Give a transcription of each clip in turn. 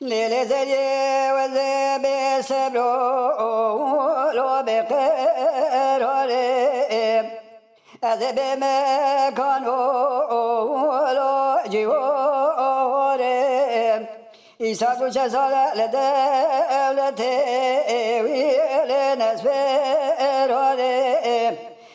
ليلة زي وزبي سبرو لو بقراري أذبي مكانو لو جيوري يسافر شسالة لدولتي ويلي نسفراري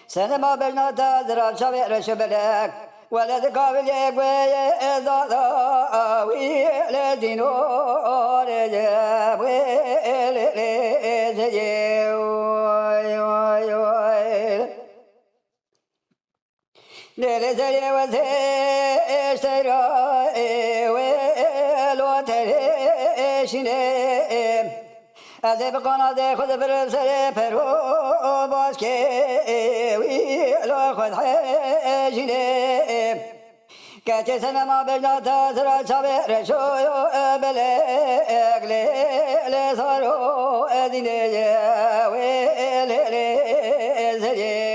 سنما بجنا تزرب شبير شبلك ولد قابل يقوي ضاضا ويلي دينور جاب ويلي زجي ليلة زي وزيشترا ولو تريشني أذب قناة خذ برسل فرو باسكي ويلو خذ حيشني كاتي سنة ما بجنا تزرع شبير شويو بلغ ليلة صارو أديني ويلي زجي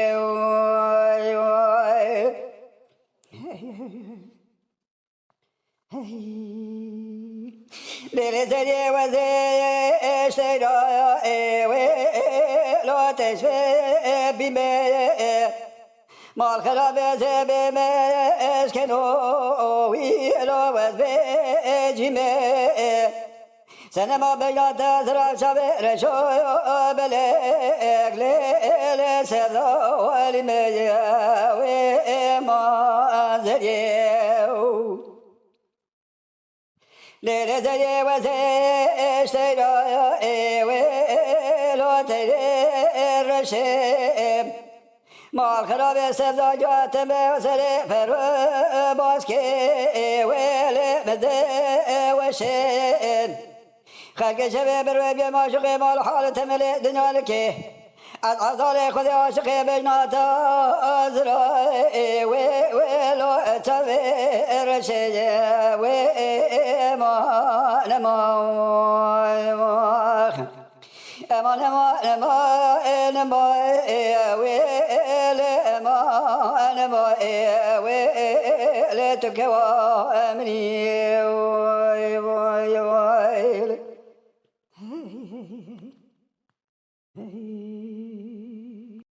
ليلة زي وزي اشترا ولو تشفي بما مال خراب زي بما اسكنو ويلو وزبي جيما سنة ما بيات تزرع شبير شو بلغ ليلة سرا والميا وما زريو ليلة زي وزي اشترا ولو ترشم مال خراب سبزا جاتم وسري فرو باسكي ولي بدي وشين خلق شباب الربيع ما شقي مال حال تملي دنيا لكي أصالي خذي عاشقي بجنا تازرعي ولو تفير شيء وما نما أما نما نما نما ولما نما ولتكوى أمني